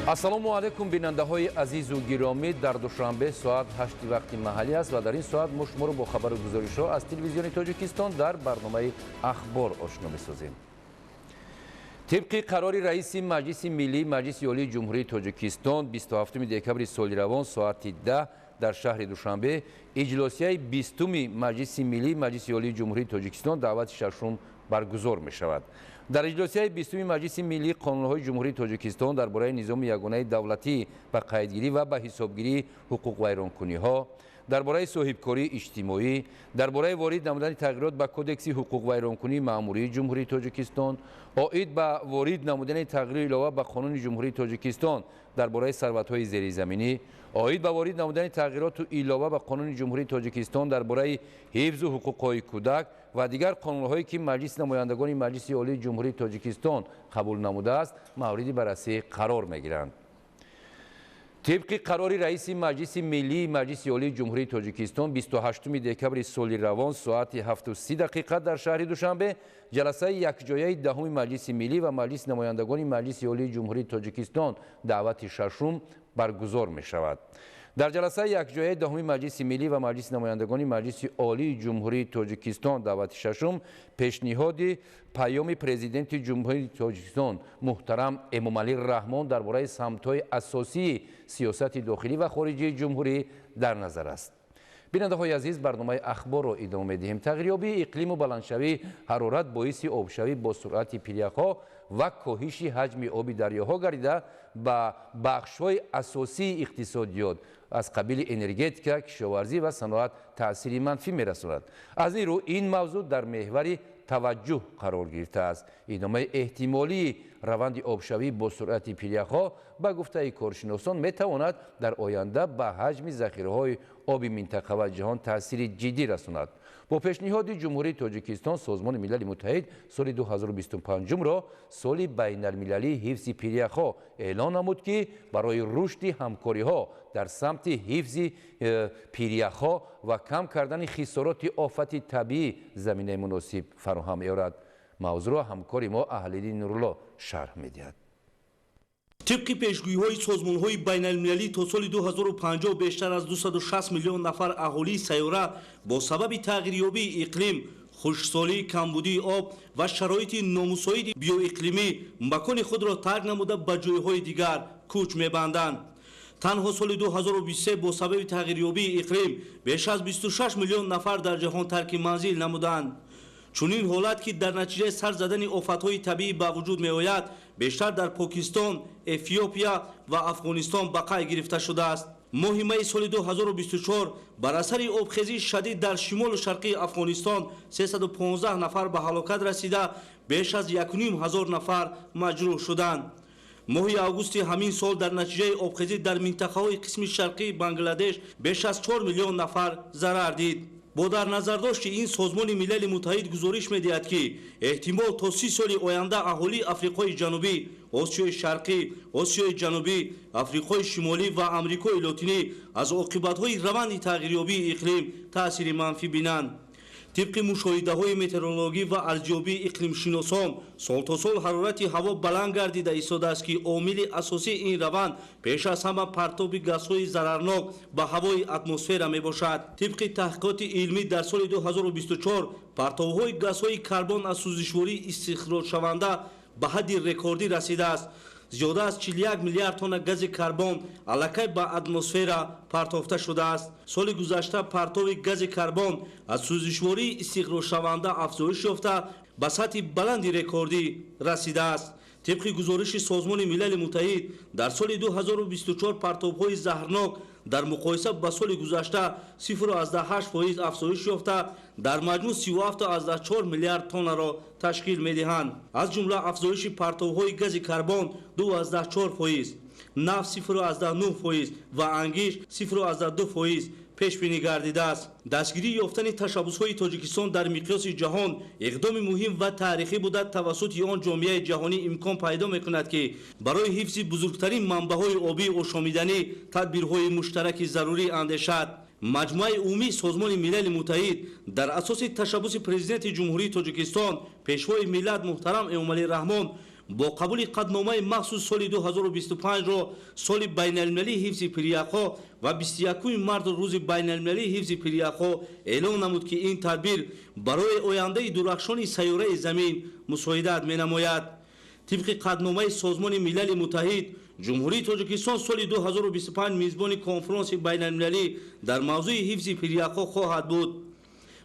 ассалому алайкум бинандаҳои азизу гиромӣ. дар душанбе соат 8 вақти маҳаллӣ аст ва дар ин соат мо шуморо бо хабару гузоришҳо аз телевизиони тоҷикистон дар барномаи ахбор ошно месозем. тибқи қарори раиси маҷлиси миллии маҷлиси олии ҷумҳурии тоҷикистон 27 декабри соли равон соати 10 дар шаҳри душанбе иҷлосияи 20 маҷлиси миллии маҷлиси олии ҷумҳурии тоҷикистон даъвати шашум баргузор мешавад. дар иҷлосияи 20 маҷлиси миллии қонунҳои ҷумҳурии тоҷикистон дар бораи низоми ягонаи давлатӣ ба қайдгирӣ ва ба ҳисобгирии ҳуқуқвайронкуниҳо, дар бораи соҳибкории иҷтимоӣ, дар бораи ворид намудани тағйирот ба кодекси ҳуқуқвайронкунии маъмурии ҷумҳурии тоҷикистон, оид ба ворид намудани тағйири илова ба қонуни ҷумҳурии тоҷикистон дар бораи сарватҳои зеризаминӣ, оид ба ворид намудани тағйироту илова ба қонуни ҷумҳурии тоҷикистон дар бораи ҳифзу ҳуқуқҳои кӯдак ва дигар қонунҳое ки маҷлиси намояндагони маҷлиси олии ҷумҳурии тоҷикистон қабул намудааст мавриди баррасӣ қарор мегиранд. тибқи қарори раиси маҷлиси миллии маҷлиси олии ҷумҳурии тоҷикистон 28 декабри соли равон соати 7:30 дар шаҳри душанбе ҷаласаи якҷояи 10 маҷлиси миллӣ ва маҷлиси намояндагони маҷлиси олии ҷумҳурии тоҷикистон даъвати шашум баргузор мешавад. дар ҷаласаи якҷояи 10 маҷлиси миллӣ ва маҷлиси намояндагони маҷлиси олии ҷумҳурии тоҷикистон даъвати шашум пешниҳоди паёми президенти ҷумҳурии тоҷикистон муҳтарам Эмомалӣ Раҳмон дар бораи самтҳои асосии сиёсати дохилӣ ва хориҷии ҷумҳурӣ дар назар аст. бинандаҳои азиз, барномаи ахборро идома медиҳем. тағйирёбии иқлиму баландшавии ҳарорат боиси обшавӣ бо суръати пиряхҳо ва коҳиши ҳаҷми оби дарёҳо гардида ба бахшҳои асосии иқтисодиёт аз қабили энергетика, кишоварзӣ ва саноат таъсири манфӣ мерасонад. аз ин рӯ ин мавзӯъ дар меҳвари таваҷҷӯҳ қарор гирифтааст. идомаи эҳтимолии раванди обшавӣ бо суръати пиряхҳо ба гуфтаи коршиносон метавонад дар оянда ба ҳаҷми захираҳои оби минтақа ва ҷаҳон таъсири ҷиддӣ расонад. бо пешниҳоди ҷумҳурии тоҷикистон созмони милали муттаҳид соли 2025-ро соли байналмилалии ҳифзи пиряхҳо эълон намуд, ки барои рушди ҳамкориҳо дар самти ҳифзи пиряхҳо ва кам кардани хисороти офати табиӣ заминаи муносиб фароҳам меорад. мавзӯъро ҳамкори мо Аҳлиддин Нурулло шарҳ медиҳад. طبق پیشگویی‌های سازمان‌های بین‌المللی تا سال 2050 بیشتر از 260 میلیون نفر اهالی سیاره با سبب تغییریابی اقلیم، خشکسالی، کمبودی آب و شرایط نامساعد بیواقلیمی مکان خود را ترک نموده به جایهای دیگر کوچ می‌بندند. تنها سال 2023 با سبب تغییریابی اقلیم بیش از 26 میلیون نفر در جهان ترک منزل نمودند. چنین حالت که در نتیجه سر زدن آفت‌های طبیعی به وجود می‌آید بیشتر در پاکستان، اتیوپیا و افغانستان بقای گرفته شده است. ماه می سال 2024 بر اثر آبخیزی شدید در شمال و شرقی افغانستان 315 نفر به هلاکت رسیده، بیش از 1,500 نفر مجروح شدند. ماه آگوست همین سال در نتیجه آبخیزی در منطقه‌های قسم شرقی بنگلادش بیش از 4 میلیون نفر ضرر دید. با در نظر داشت این سازمان ملل متحد گزارش می‌دهد که احتمال تا 30 سال آینده اهالی آفریقای جنوبی، آسیای شرقی، آسیای جنوبی، آفریقای شمالی و آمریکای لاتینی از عاقبت‌های روند تغییریابی اقلیم تأثیر منفی بینند. طبق مشاهده‌های متئورولوژی و ارزیابی اقلیم شناسان سال تا سال حرارت هوا بلند گردیده ایستاده است که عامل اساسی این روند پیش از همه پرتاب گازهای ضررناک به هوای اتمسفر میباشد. طبق تحقیقات علمی در سال 2024 پرتاب‌های گازهای کربن از سوزشواری استخراج شونده به حد رکوردی رسیده است. زیاده از 41 میلیارد تن گاز کربن الکی به اتمسفر پرتافته شده است. سال گذشته پرتاب گاز کربن از سوزشواری استخراج شونده افزایش یافته به سطح بلندی رکوردی رسیده است. طبق گزارش سازمان ملل متحد در سال 2024 پرتاب‌های زهرناک در مقایسه با سال گذشته 0.8% افزایش یافته در مجموع 37.4 میلیارد تن را تشکیل می‌دهند. از جمله افزایش پرتاب‌های گاز کربن 2.4%، نفت 0.9% و انگیش 0.2% پیش بینی گردیده است. دستگیری یافتن تشبس‌های تاجیکستان در مقیاس جهان اقدام مهم و تاریخی بوده توسط آن جامعه جهانی امکان پیدا می‌کند که برای حفظ بزرگترین منبع‌های آبی آشامیدنی تدبیرهای مشترک ضروری اندیشد. مجموعه عمومی سازمان ملل متحد در اساس تشبس پرزیدنت جمهوری تاجیکستان پیشوای ملت محترم امامعلی رحمان با قبول قدنامه مخصوص سال 2025 را سال بین المللی حفظ پریاق‌ها و 21 مارس روز بین المللی حفظ پریاق‌ها اعلام نمود که این تدبیر برای آینده درخشان سیاره زمین مساعدت می‌نماید. طبق قدنامه سازمان ملل متحد، جمهوری تاجیکستان سال 2025 میزبان کنفرانس بین المللی در موضوع حفظ پریاق‌ها خواهد بود.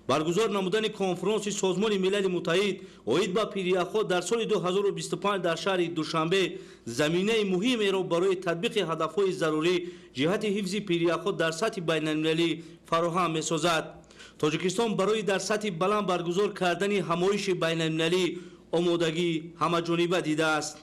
برگزار نمودن کنفرانس سازمان ملل متحد اوید با پریاق‌ها در سال 2025 در شهر دوشنبه زمینه مهمی را برای تطبیق هدف‌های ضروری جهت حفظ پریاق‌ها در سطح بین المللی فراهم می‌سازد. تاجیکستان برای در سطح بلند برگزار کردن همایش بین المللی آمادگی همه‌جانبه دیده است.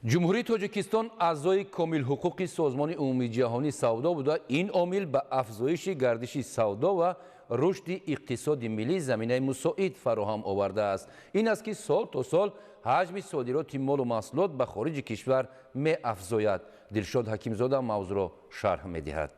جمهوری تاجیکستان اعضای کامل حقوقی سازمان عمومی جهانی سودا بوده. این عامل به افزایش گردش سودا و رشد اقتصاد ملی زمینه مساعد فراهم آورده است. این است که سال تا سال حجم صادرات مال و محصولات به خارج کشور می افزاید. دلشاد حکیمزاده موضوع را شرح می دهد.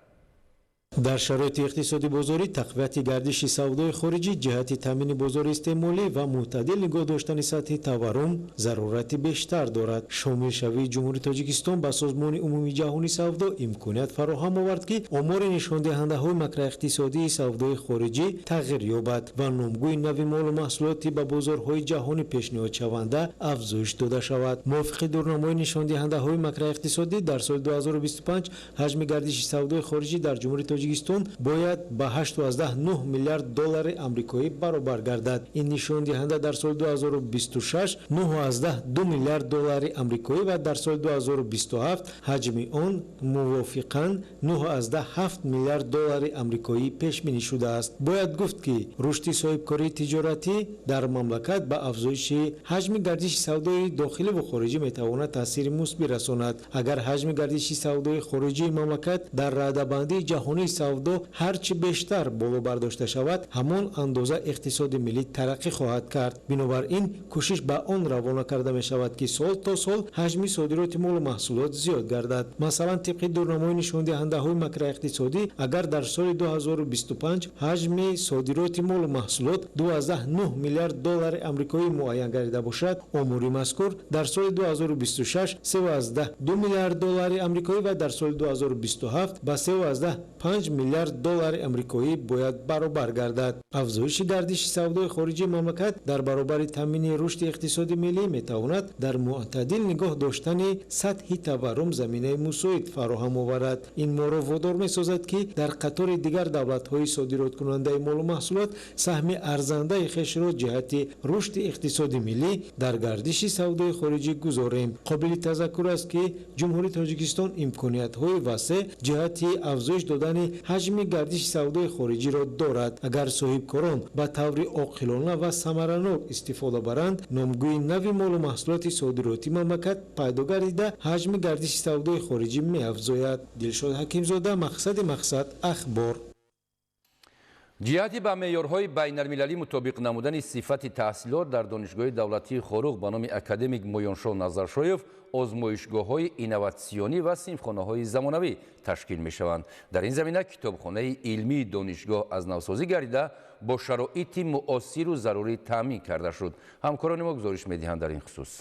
در شرایط اقتصادی بازاری تقویت گردش سودای خارجی جهت تامین بازار استعمالی و معتدل نگاه داشتن سطح تورم ضرورت بیشتر دارد. شامل شوی جمهوری تاجیکستان با سازمان عمومی جهانی سودا امکانیت فراهم آورد که آمار نشان دهنده های مکر اقتصادی سودای خارجی تغییر یابد و نموی نوی مال و محصولاتی به بازارهای جهانی پیشنهاد شونده افزایش داده شود. موافق دورنمای نشان دهنده های مکر اقتصادی در سال 2025 حجم گردش سودای خارجی در جمهوری تاجیکستان باید به 8.9 میلیارد دلار آمریکایی برابر گردد. این نشان دهنده در سال 2026 9.2 میلیارد دلار آمریکایی و در سال 2027 حجم آن موافقاً 9.7 میلیارد دلار آمریکایی پیش بینی شده است. باید گفت که رشد صاحبکاری تجارتی در مملکت به افزایش حجم گردش سودای داخلی و خارجی میتواند تاثیر مثبت رساند. اگر حجم گردش سودای خارجی مملکت در رده‌بندی جهانی سودا هرچی بیشتر بالا برداشته شود همان اندازه اقتصاد ملی ترقی خواهد کرد. بنابراین کوشش به آن روانه کرده می شود که سال تا سال حجم صادرات مال و محصولات زیاد گردد. مثلا طبق دورنمای نشان دهنده های مکر اقتصادی اگر در سال 2025 حجم صادرات مال و محصولات 2.9 میلیارد دلار آمریکایی معین گردیده باشد، آمار مذکور در سال 2026 3.2 میلیارد دلار آمریکایی و در سال 2027 به 3.5 میلیارد دلار آمریکایی باید برابر گردد. افزایش گردش سودای خارجی مملکت در برابر تامین رشد اقتصادی ملی میتواند در معتدل نگاه داشتن سطح تورم زمینه مساعد فراهم آورد. این ما را وادار میسازد که در قطار دیگر دولت‌های صادرات کننده مال و محصولات سهم ارزنده خویش را جهت رشد اقتصادی ملی در گردش سودای خارجی گذاریم. قابل تذکر است که جمهوری تاجیکستان امکانیت‌های واسع جهت افزایش دادن حجم گردش سودای خارجی را دارد. اگر صاحبکاران به طور عاقلانه و ثمره‌ناک استفاده برند، نموی نوی مال و محصولات صادراتی مملکت پیدا گردیده حجم گردش سودای خارجی می‌افزاید. دلشاد حکیمزاده مقصد اخبار. جهت به معیارهای بین المللی مطابق نمودن صفت تحصیلات در دانشگاه دولتی خروغ به نام اکادمیک مویانشاه نظرشایف آزمایشگاه‌های اینواتسیونی و صنفخانه‌های زمانوی تشکیل می‌شوند. در این زمینه کتابخانه علمی دانشگاه از نوسازی گردیده با شرایط معاصر و ضروری تامین کرده شد. همکاران ما گزارش می‌دهند در این خصوص.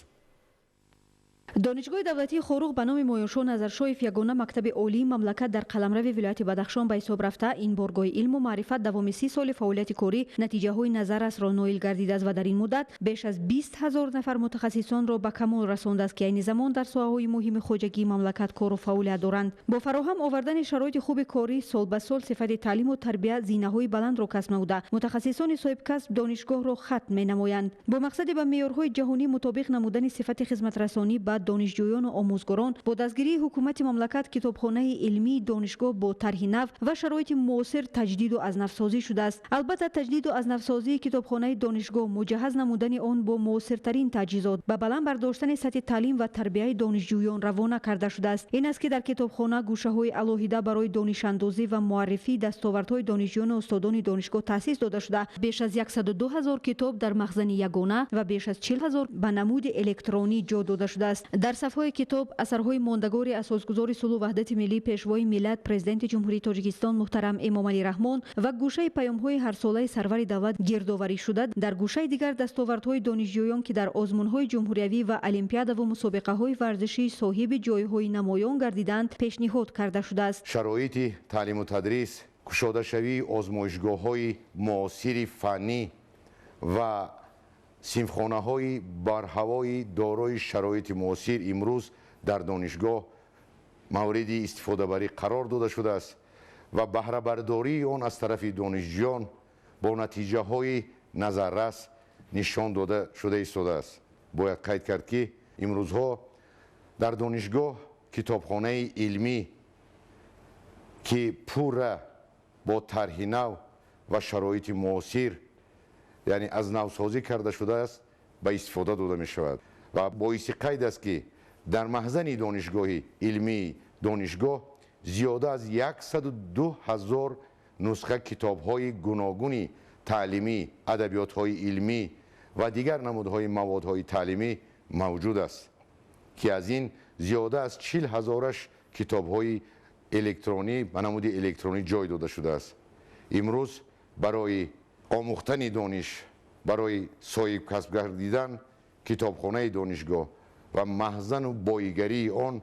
دانشگاه دولتی خروغ به نام مویانشاه نظرشایف یگانه مکتب عالی مملکت در قلمرو ولایت بدخشان به حساب رفته این بارگاه علم و معرفت دوام 30 سال فعالیت کاری نتیجه های نظر است را نایل گردیده است و در این مدت بیش از 20,000 نفر متخصصان را به کمال رسانده است که این زمان در ساحه‌های مهم خواجگی مملکت کار و فعالیت دارند. با فراهم آوردن شرایط خوب کاری سال به سال صفت تعلیم و تربیت زینه‌های بلند را کسب نموده متخصصان صاحب کسب دانشگاه را ختم می‌نمایند. با مقصد به معیارهای جهانی مطابق نمودن صفت خدمت رسانی به دانشجویان و آموزگاران با دستگیری حکومت مملکت کتابخانه علمی دانشگاه با طرح نو و شرایط معاصر تجدید و از نوسازی شده است. البته تجدید و از نوسازی کتابخانه دانشگاه مجهز نمودن آن با معاصرترین تجهیزات به بلند برداشتن سطح تعلیم و تربیت دانشجویان روانه کرده شده است. این است که در کتابخانه گوشه‌های علاهیده برای دانش اندازی و معرفی دستاوردهای دانشجویان و استادان دانشگاه تأسیس داده شده. بیش از 102,000 کتاب در مخزن یگانه و بیش از 40,000 به نمود الکترونی جا داده شده است. дар сафҳои китоб асарҳои мондагори асосгузори сулҳу ваҳдати миллӣ пешвои миллат президенти ҷумҳурии тоҷикистон муҳтарам эмомалӣ раҳмон ва гӯшаи паёмҳои ҳарсолаи сарвари давлат гирдоварӣ шуда, дар гӯшаи дигар дастовардҳои донишҷӯён ки дар озмунҳои ҷумҳуриявӣ ва олимпиадаву мусобиқаҳои варзишӣ соҳиби ҷойҳои намоён гардиданд пешниҳод карда шудааст. шароити таълиму тадрис, кушодашавии озмоишгоҳҳои муосири фаннӣ ва симфхонаҳои барҳавои дорои шароити муосир имрӯз дар донишгоҳ мавриди истифодабарӣ қарор дода шудааст ва баҳрабардории он аз тарафи донишҷӯён бо натиҷаҳои назаррас нишон дода шуда истодааст. Бояд қайд кард ки имрӯзҳо дар донишгоҳ китобхонаи илмӣ ки пурра бо тарҳи нав ва шароити муосир яъне аз навсозӣ карда шудааст ба истифода дода мешавад ва боиси қайд аст ки дар маҳзани донишгоҳи илмии донишгоҳ зиёда аз 102 000 нусха китобҳои гуногуни таълимӣ, адабиётҳои илмӣ ва дигар намудҳои маводҳои таълимӣ мавҷуд аст ки аз ин зиёда аз 40 000-аш китобҳои электронӣ ба намуди электронӣ ҷой дода шудааст. имрӯз барои омӯхтани дониш, барои соҳибкасб гардидан китобхонаи донишгоҳ ва маҳзану боигарии он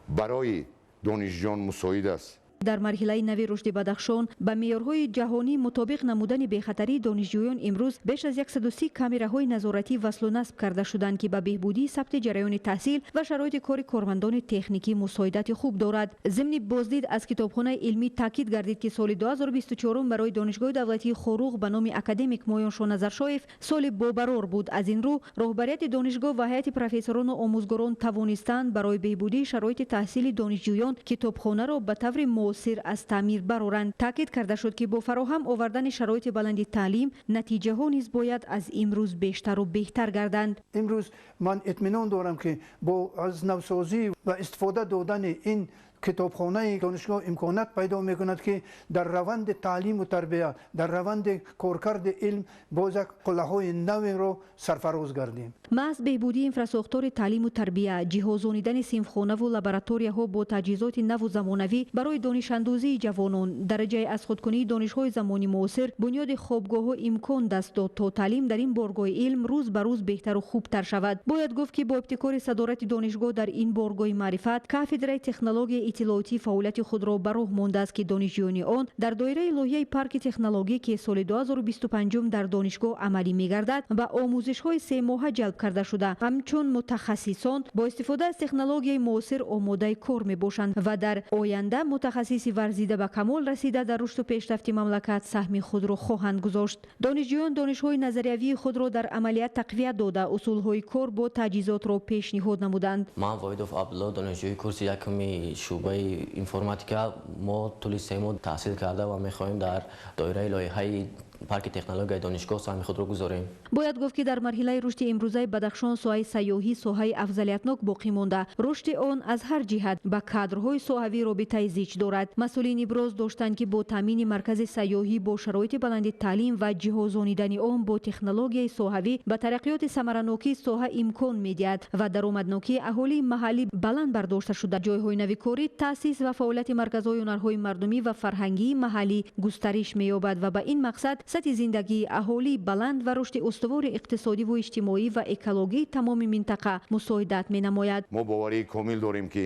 барои донишҷӯён мусоид аст. дар марҳилаи нави рушди бадахшон ба меъёрҳои ҷаҳонӣ мутобиқ намудани бехатарии донишҷӯён имрӯз беш аз 130 камераҳои назоратӣ васлу насб карда шуданд ки ба беҳбудии сабти ҷараёни таҳсил ва шароити кори кормандони техникӣ мусоидати хуб дорад. зимни боздид аз китобхонаи илмӣ таъкид гардид ки соли 2024 барои донишгоҳи давлатии хоруғ ба номи академик моёншо назаршоев соли бобарор буд. аз ин рӯ роҳбарияти донишгоҳ ва ҳайати профессорону омӯзгорон тавонистанд барои беҳбудии шароити таҳсили донишҷӯён китобхонаро ба таври муосир аз таъмир бароранд. таъкид карда шуд ки бо фароҳам овардани шароити баланди таълим натиҷаҳо низ бояд аз имрӯз бештару беҳтар гарданд. имрӯз ман иттиминон дорам ки бо аз навсозӣ ва истифода додани ин китобхонаи донишгоҳ имконат пайдо мекунад ки дар раванди таълиму тарбия, дар раванди коркарди илм боз як қуллаҳои наверо сарфароз гардем. маҳз беҳбудии инфрасохтори таълиму тарбия, ҷиҳозонидани синфхонаву лабораторияҳо бо таҷҳизоти наву замонавӣ барои донишандозии ҷавонон, дараҷаи азхудкунии донишҳои замони муосир, бунёди хобгоҳҳо имкон даст дод то таълим дар ин боргоҳи илм рӯз ба рӯз беҳтару хубтар шавад. бояд гуфт ки бо ибтикори садорати донишгоҳ дар ин боргоҳи маърифат, кафедраи технологияи иттилоотӣ фаъолияти худро ба роҳ мондааст ки донишҷӯёни он дар доираи лоиҳаи парки технологӣ ки соли 2025 дар донишгоҳ амалӣ мегардад ба омӯзишҳои семоҳа ҷалб карда шуда ҳамчун мутахассисон бо истифода аз технологияи муосир омодаи кор мебошанд ва дар оянда мутахассиси варзида ба камол расида дар рушду пешрафти мамлакат саҳми худро хоҳанд гузошт. донишҷӯён донишҳои назариявии худро дар амалият тақвият дода усулҳои кор бо таҷҳизотро пешниҳод намуданд. ман воҳидов абдулло донишҷӯи курси якуми шӯъбаи информатика мо тӯли 3 моҳ таҳсил карда ва мехоҳем дар доираи лоиҳаи парки технологияи донишгоҳ саҳми худро гузорем. бояд гуфт ки дар марҳилаи рушди имрӯзаи бадахшон соҳаи сайёҳӣ соҳаи афзалиятнок боқӣ монда, рушди он аз ҳар ҷиҳат ба кадрҳои соҳавӣ робитаи зич дорад. масъулин иброз доштанд ки бо таъмини маркази сайёҳӣ бо шароити баланди таълим ва ҷиҳозонидани он бо технологияи соҳавӣ ба тараққиёти самаранокии соҳа имкон медиҳад ва даромаднокии аҳолии маҳаллӣ баланд бардошта шуда ҷойҳои навикорӣ таъсис ва фаъолияти марказҳои ҳунарҳои мардумӣ ва фарҳангии маҳаллӣ густариш меёбад ва ба ин мақсад сатҳи зиндагии аҳолии баланд ва рушди устувори иқтисодиву иҷтимоӣ ва экологии тамоми минтақа мусоидат менамояд. мо боварии комил дорем ки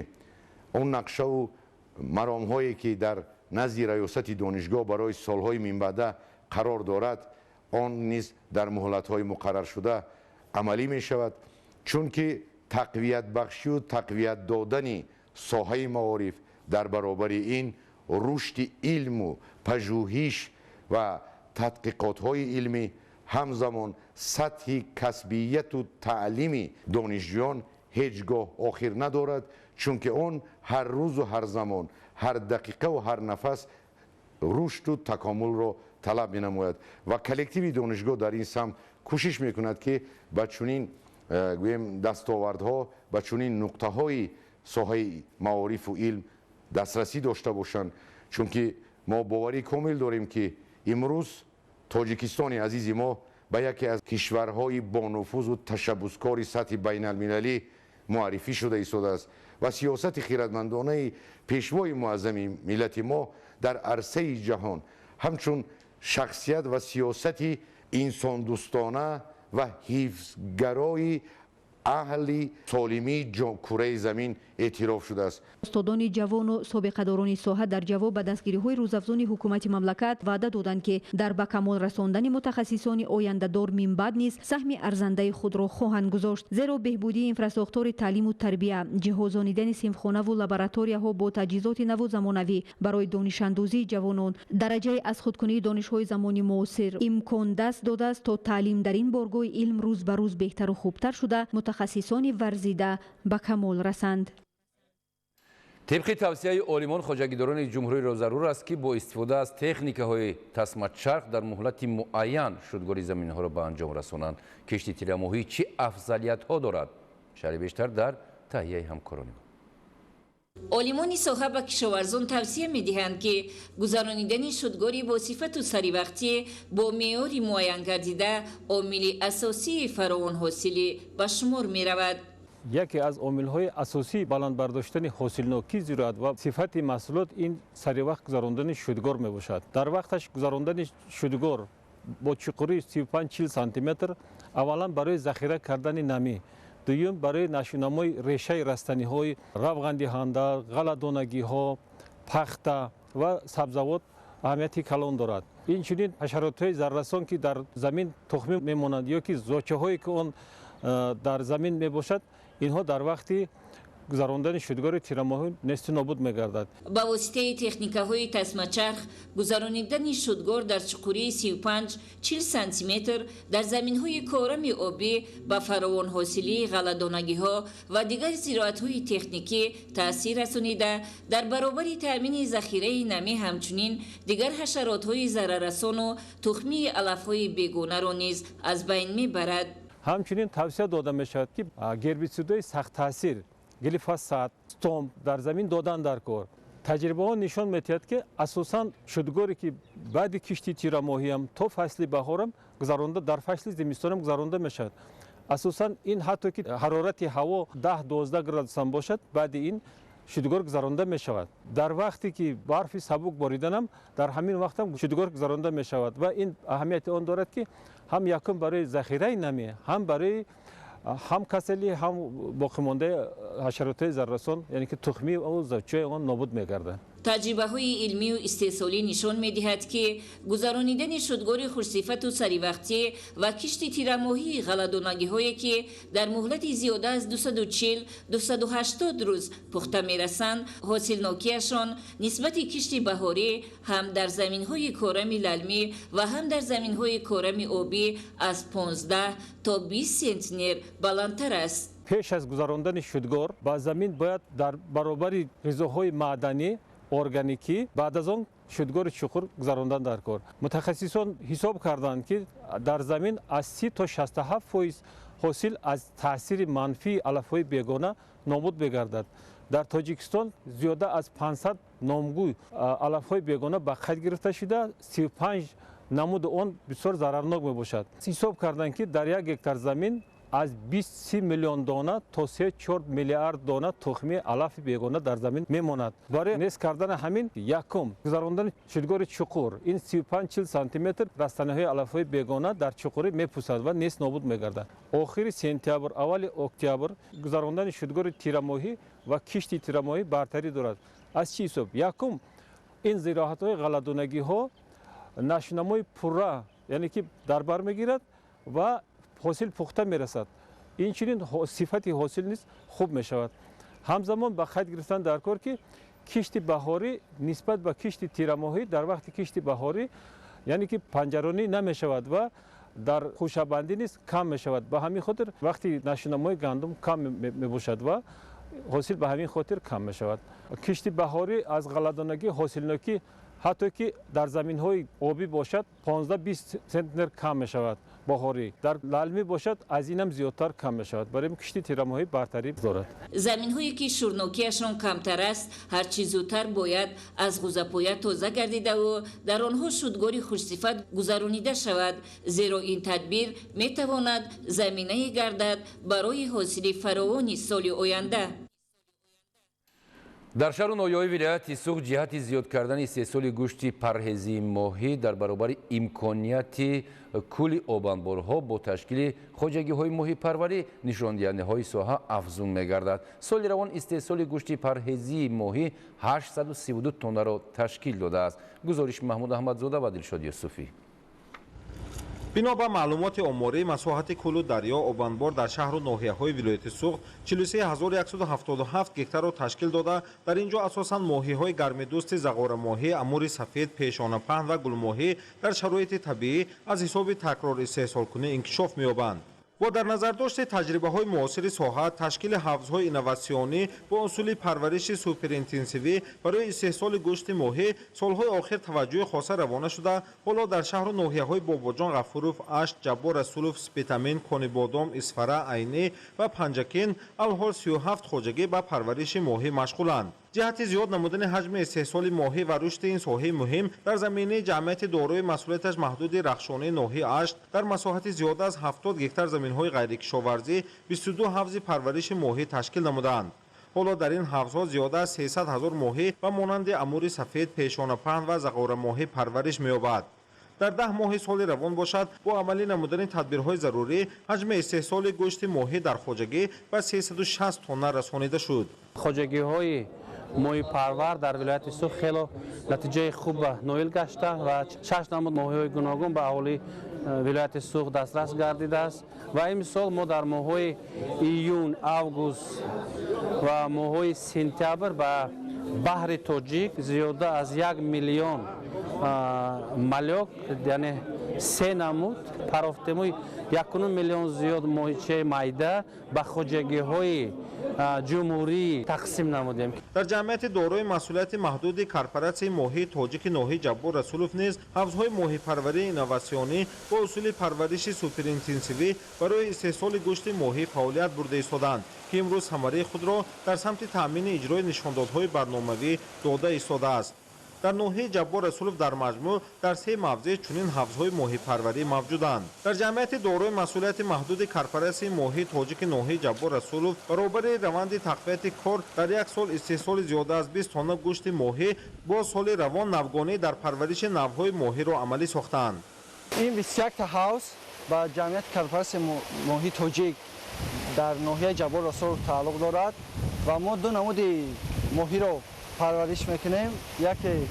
он нақшаву маромҳое ки дар назди раёсати донишгоҳ барои солҳои минбаъда қарор дорад, он низ дар муҳлатҳои муқарраршуда амалӣ мешавад, чунки тақвиятбахшию тақвият додани соҳаи маориф дар баробари ин рушди илму пажӯҳиш ва тадқиқотҳои илмӣ ҳамзамон сатҳи касбияту таълими донишҷӯён ҳеҷ гоҳ охир надорад, чунки он ҳар рӯзу ҳар замон, ҳар дақиқаву ҳар нафас рушду такомулро талаб менамояд ва коллективи донишгоҳ дар ин самт кӯшиш мекунад ки ба чунин гӯем дастовардҳо, ба чунин нуқтаҳои соҳаи маорифу илм дастрасӣ дошта бошанд, чунки мо боварии комил дорем ки имрӯз тоҷикистони азизи мо ба яке аз кишварҳои бонуфузу ташаббускори сатҳи байналмилалӣ معرفی شده ایستاده است و سیاست خیرتمندانه پیشوای معظم ملت ما در عرصه جهان همچون شخصیت و سیاست انسان دوستانه و حفظگرای اهل سالمی کره زمین اعتراف شده است. استادان جوان و سابقه‌داران ساحه در جواب به دستگیری‌های روزافزون حکومت مملکت وعده دادند که در به کمال رساندن متخصصان آینده‌دار من بعد نیز سهم ارزنده خود را خواهند گذاشت، زیرا بهبودی اینفراستراکچور تعلیم و تربیت، جهازانیدن صنفخانه و لابراتوری‌ها با تجهیزات نو و زمانوی برای دانش‌اندوزی جوانان، درجه از خودکنی دانش‌های زمانی معاصر امکان دست داده است تا تعلیم در این بارگاه علم روز به روز بهتر و خوبتر شده، متخصصان ورزیده به کمال رسند. طبق توصیه عالمان خواجگیداران جمهوری را ضرور است که با استفاده از تکنیک‌های تسمه چرخ در مهلت معین شدگاری زمین‌ها را به انجام رسانند. کشتی تیره‌ماهی چه افضلیت‌ها دارد؟ شرح بیشتر در تهیه همکاران ما. عالمان ساحه به کشاورزان توصیه می‌دهند که گذرانیدن شدگاری با صفت و سریوقتی با معیار معین گردیده عامل اساسی فراوان حاصلی به شمار می‌رود. یکی از عامل‌های اساسی بلند برداشتن حاصلناکی زراعت و صفت محصولات این سری وقت گذراندن شدگار میباشد. در وقتش گذراندن شدگار با چقوری 35-40 سانتی متر اولا برای ذخیره کردن نمی، دوم برای نشونامای ریشه رستنی‌های روغن دهنده، غله‌دانگی‌ها، پخته و سبزیجات اهمیتی کلان دارد. اینچنین حشرات‌های زهررسان که در زمین تخم میمانند یا که زاچه‌هایی که آن در زمین میباشد، اینها در وقتی گذراندن شدگار تیره‌ماهی نیست نابود میگردد. با واسطه تکنیک‌های تسمه چرخ گذرانیدن شدگار در چقوری 35-40 سانتی متر در زمین‌های کارم آبی با فراوان حاصلی غله‌دانگی‌ها و دیگر زراعت‌های تکنیکی تأثیر رسانیده در برابر تأمین ذخیره نمی، همچنین دیگر حشرات‌های ضرررسان و تخمی علف‌های بیگانه را نیز از بین میبرد. همچنین توصیه داده می شود که گربیسیدهای سخت تاثیر گلیفوسات، استوم در زمین دادن در کار. تجربه ها نشان می‌دهد که اساساً شدگاری که بعد کشتی تیره‌ماهی هم تا فصل بهار هم گذرانده در فصل زمستان هم گذرانده میشد. اساساً این حتی که حرارت هوا 10-12 گراد هم باشد، بعد این شدگار گذرانده می شود. در وقتی که برف سبک باریدن هم در همین وقت هم شدگار گذرانده می شود و این اهمیت آن دارد که هم یکم برای ذخیره نمی، هم برای هم کسلی، هم باقی مانده حشرات زهررسان، یعنی که تخمی و زاچه آن نابود می‌گردند. تجربه های علمی و استحصالی نشان می‌دهد که گذرانیدن شدگار خوش‌صفت و سریوقتی و کشتی تیره‌ماهی غله‌دانگی‌هایی که در مهلت زیاده از 240-280 روز پخته می‌رسند، حاصلناکیشان نسبت کشتی بهاری هم در زمین‌های کارم للمی و هم در زمین‌های کارم آبی از 15 تا 20 سانتی بلندتر است. پیش از گذراندن شدگار با زمین باید در برابر غذاهای معدنی ارگانیکی بعد از آن شدگار چقور گذراندن در کار. متخصصان حساب کردند که در زمین از 30 تا 67% حاصل از تاثیر منفی علف‌های بیگانه نابود می‌گردد. در تاجیکستان زیاده از 500 نامگو علف‌های بیگانه به قید گرفته شده، 35 نمود آن بسیار ضررناک میباشد. حساب کردند که در یک هکتار زمین از 20 میلیون دانه تا 3-4 میلیارد دانه تخمی علف بیگانه در زمین میماند. برای نیست کردن همین یکم گذراندن شدگار چقور این 35-40 سانتی متر رستنی‌های علف‌های بیگانه در چقوری میپوسد و نیست نابود میگردد. آخر سپتامبر اول اکتبر گذراندن شدگار تیره‌ماهی و کشتی تیره‌ماهی برتری دارد. از چی حساب؟ یکم این زراعت‌های غله‌دانگی‌ها نشنمای پورا، یعنی که در بر میگیرد و حاصل پخته میرسد. این چنین صفتی حاصل نیست خوب میشود. همزمان با خط گرفتن در کار که کشتی بهاری نسبت به کشتی تیره‌ماهی در وقت کشتی بهاری یعنی که پنجرانی نمیشود و در خوشابندی نیست کم میشود. به همین خاطر وقتی نشنمای گندم کم میباشد و حاصل به همین خاطر کم میشود. کشتی بهاری از غله‌دانگی حاصلناکی حتی که در زمین‌های آبی باشد 15-20 سانتی متر کم می‌شود. بهاری در للمی باشد از اینم زیادتر کم میشود. برای کشتی تیرماهی برتری دارد. زمین‌هایی که شورناکیشان کمتر است هرچی زودتر باید از غوزه‌پایه تازه گردیده و در آنها شودگاری خوشصفت گذرانیده شود، زیرا این تدبیر میتواند زمینه گردد برای حاصل فراوان سال آینده. در شهر نویای ولایت سوق جهت زیاد کردن استحصال گوشت پرهیزی ماهی در برابر امکانیت کل آبانبارها با تشکیل خواجگی‌های ماهی پروری نشاندهنده‌های ساحه افزون می‌گردد. سال روان استحصال گوشت پرهیزی ماهی 832 تن را تشکیل داده است. گزارش محمود احمدزاده و دلشاد یوسفی. بنابر معلومات آماری مساحت کل دریا آبانبار در شهر و ناحیه‌های ولایت سوق 43177 گکتار را تشکیل داده. در اینجا اساساً ماهی‌های گرمه‌دوست زغار ماهی، امور سفید، پیشانه پهن و گل ماهی در شرایط طبیعی از حساب تکرار استحصال کننده انکشاف می‌یابند. با در نظر داشت تجربه‌های معاصر ساحه، تشکیل حوض‌های اینوواسیونی با اصول پرورش سوپرینتنسیوی برای استحصال گوشت ماهی سالهای آخر توجه خاصه روانه شده. حالا در شهر و ناحیه‌های باباجان، غفوروف، اشت، جبار، رسولوف، سپیتامین، کنیبادام، اسفره، عینی و پنجکین الحال 37 خواجگی به پرورش ماهی مشغولند. جهت زیاد نمودن حجم استحصال ماهی و رشد این ساحه مهم در زمینه جمعیت دارای مسئولیتش محدود رخشانه ناحیه اشت در مساحت زیاد از 70 گکتار زمین‌های غیر کشاورزی 22 حوض پرورش ماهی تشکیل نمودند. حالا در این حوض‌ها زیاده از 300,000 ماهی و مانند امور سفید، پیشانه پهن و زغار ماهی پرورش می‌یابد. در 10 ماه سال روان باشد با عملی نمودن تدبیرهای ضروری حجم استحصال گوشت ماهی در خواجگی به 360 تن رسانیده شد. خواجگی‌های ماهی پرور در ولایت سوق خیلی نتیجه خوب نایل گشته و 6 نمود ماهی‌های گوناگون به اهالی ولایت سوق دسترس گردیده است و امسال ما در ماه‌های ایون، اوگوست و ماه‌های سپتامبر به بحر تاجیک زیاده از 1 میلیون ملیک یعنی 3 نمود پرافتموی 1 میلیون زیاد ماهیچه مایده به خواجگی‌های جمهوری تقسیم نمودیم. در جمعیت دارای مسئولیت محدود کارپوراسیون ماهی تاجیک ناحیه جبار رسولوف نیز حوض‌های ماهی پروری اینوواسیونی با اصول پرورش سوپرینتنسیوی برای استحصال گوشت ماهی فعالیت برده ایستادند که امروز ثمره خود را در سمت تامین اجرای نشاندادهای برنامه‌ای داده ایستاده است. در ناحیه جبار رسولوف در مجموع در 3 موضع چنین حوض‌های ماهی پروری موجودند. در جمعیت دارای مسئولیت محدود کارپوراسیون ماهی تاجیک ناحیه جبار رسولوف برابر روند تقویت کار در یک سال استحصال زیاده از 20 تن گوشت ماهی با سال روان نوگانه در پرورش نوهای ماهی را عملی ساختند. این 21 تا حوض با جمعیت کارپوراسیون ماهی تاجیک در ناحیه جبار رسولوف تعلق دارد و ما 2 نمود ماهی را پرورش میکنیم. یکی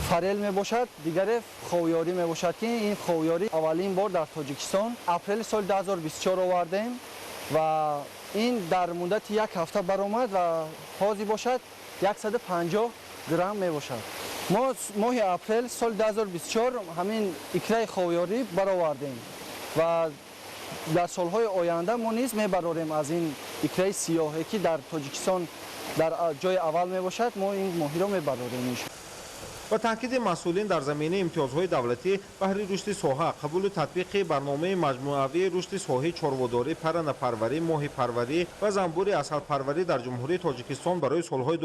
فریل می باشد، دیگر خویاری می باشد که این خویاری اولین بار در تاجیکستان اپریل سال 2024 آوردیم و این در مدت 1 هفته برآمد و حاضر باشد 150 گرم می باشد. ما ماه اپریل سال 2024 همین اکره خویاری برآوردیم و در سالهای آینده ما نیز میبراریم از این اکره سیاهی که در تاجیکستان در جای اول می باشد. ما این ماهی را میبراریم. و تاکید مسئولین در زمینه امتیازهای دولتی بهره رشد ساحه، قبول و تطبیق برنامه مجموعه‌ای رشد ساحه چاروداری، پرنده پروری، ماهی پروری و زنبور عسل پروری در جمهوری تاجیکستان برای سالهای 2023-2027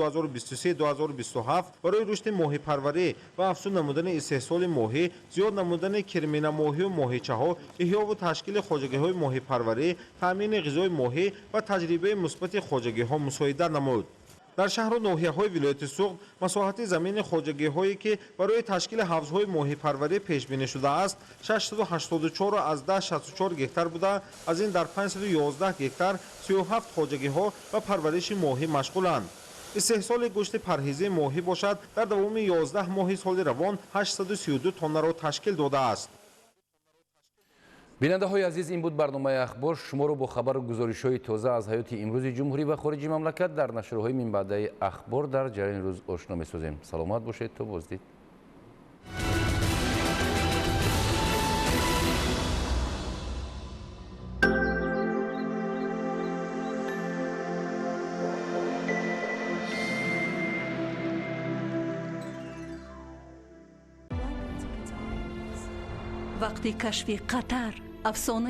برای رشد ماهی پروری و افزون نمودن استحصال ماهی، زیاد نمودن کرمینه ماهی و ماهیچه‌ها، احیا و تشکیل خواجگی‌های ماهی پروری، تامین غذای ماهی و تجربه مثبت خواجگی‌ها مساعدت نمود. در شهر و ناحیه‌های ولایت سوق مساحت زمین خواجگی‌هایی که برای تشکیل حوض‌های ماهی پروری پیش بینی شده است 684 از 1064 گکتار بوده. از این در 511 گکتار 37 خواجگی‌ها و پرورش ماهی مشغولند. استحصال گوشت پرهیزی ماهی باشد در دوام 11 ماه سال روان 832 تن را تشکیل داده است. بیننده های عزیز، این بود برنامه اخبار. شما رو با خبر و گزارش های تازه از حیات امروز جمهوری و خارجی مملکت در نشرهای من بعد اخبار در جریان روز آشنا می سازیم. سلامت باشید تا بازدید. وقتی کشف قطر افسانه